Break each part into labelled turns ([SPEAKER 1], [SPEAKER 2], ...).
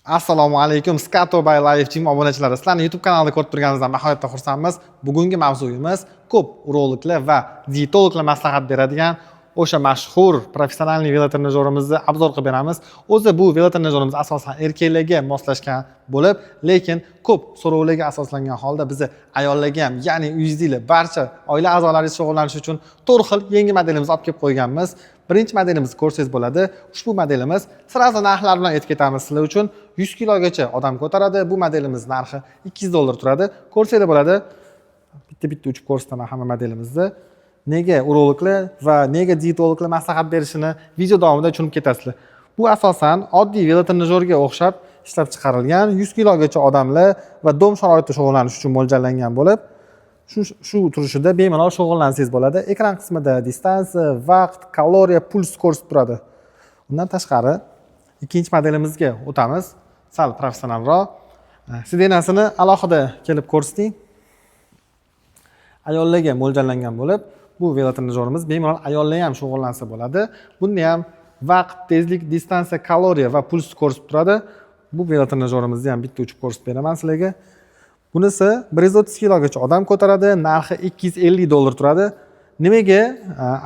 [SPEAKER 1] Assalomu alaykum, Skato by Life Team obunachilari. Sizlarni YouTube kanalida ko'rib turganingizdan nihoyatda xursandmiz. Bugungi mavzuyimiz ko'p urologlar va dietologlar maslahat beradigan o'sha mashhur professional velotrenajyorimizni obzor qilib beramiz. O'zi bu velotrenajyorimiz asosan erkaklarga moslashgan bo'lib, lekin ko'p so'rovlarga asoslangan holda bizni ayollarga ham, ya'ni uyingizdagi barcha oila a'zolaringiz shug'ullanishi uchun 4 xil yangi modelimizni olib kelib qo'yganmiz. Birinchi modelimizni ko'rsangiz bo'ladi. Ushbu modelimiz sirazi narxlar bilan aytib ketamiz sizlar uchun. 100 kilogacha odam ko'taradi. Bu modelimiz narxi $200 turadi. Ko'rsanglar bo'ladi. Bitta uchib ko'rsataman hamma modelimizni. Nega urologlar va nega dietologlar maslahat berishini video davomida tushunib ketasizlar. Bu asosan oddiy velotrenajyorga o'xshab ishlab chiqarilgan 100 kilogacha odamlar va dom sharoitida shug'ullanish uchun mo'ljallangan bo'lib, shu turishida bemalol shug'ullansangiz bo'ladi. Ekran qismida distansiya, vaqt, kaloriya, puls ko'rsatib turadi. Undan tashqari ikkinchi modelimizga o'tamiz. Sal professionalroq. Sidenasini alohida kelib ko'rsating. Ayollarga mo'ljallangan bo'lib, bu velotrenajyorimiz bemalol ayollar ham shug'ullansa bo'ladi. Bunda ham vaqt, tezlik, distansiya, kaloriya va puls ko'rsatib turadi. Bu velotrenajyorimizni ham bitta uchib ko'rsatib beraman sizlarga. Bunisi 130 kilogacha odam ko'taradi, narxi $250 turadi. Nimaga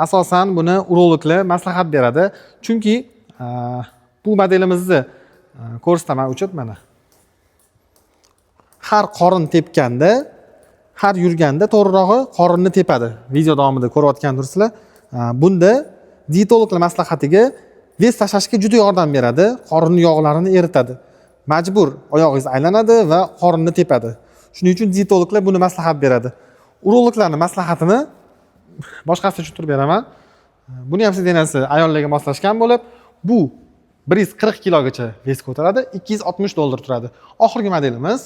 [SPEAKER 1] asosan buni urologlar maslahat beradi? Chunki bu modelimizni ko'rsataman uchib mana. Har qorin tepganda, har yurganda to'g'rirog'i qorinni tepadi. Video davomida ko'rayotgan tursizlar. Bunda dietologlar maslahatiga vez tashlashga juda yordam beradi, qorin yog'larini eritadi. Majbur oyog'ingiz aylanadi va qorinni tepadi. Shuning uchun dietologlar buni maslahat beradi. Urologlarning maslahatini boshqasiga tushuntirib beraman. Buni ham sidenasi ayollarga moslashgan bo'lib, bu 140 kilogacha vez ko'taradi, $260 turadi. Oxirgi modelimiz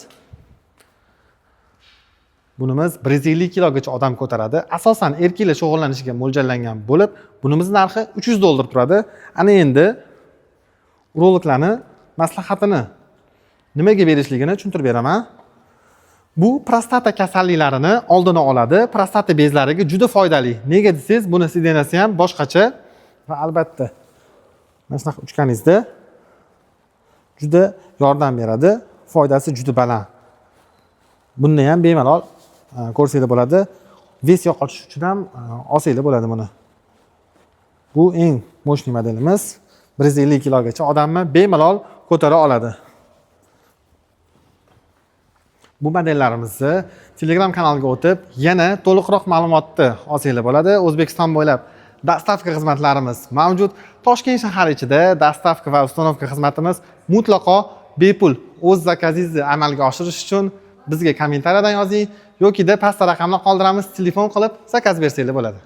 [SPEAKER 1] bunimiz 150 kilogacha odam ko'taradi. Asosan erkaklar shug'ullanishiga mo'ljallangan bo'lib, bunimiz narxi $300 turadi. Ana endi urologlarning maslahatini nimaga berishligini tushuntirib beraman. Bu prostata kasalliklarini oldini oladi. Prostata bezlariga juda foydali. Nega desangiz, buni sidenasi ham boshqacha va albatta mana shunaqa uchganingizda juda yordam beradi. Foydasi juda baland. Bunda ham bemalol ko'rsanglar bo'ladi. Vez yo'qotish uchun ham olsanglar bo'ladi buni. Bu eng mo'shni modelimiz. 150 kilogacha odamni bemalol ko'tara oladi. Bu modellarimizni Telegram kanaliga o'tib, yana to'liqroq ma'lumotni olsanglar bo'ladi. O'zbekiston bo'ylab dastavka xizmatlarimiz mavjud. Toshkent shahar ichida dastavka va ustanovka xizmatimiz mutlaqo bepul. O'z zakazingizni amalga oshirish uchun bizga kommentariyadan yozing yoki pastda raqamni qoldiramiz, telefon qilib zakaz bersanglar bo'ladi.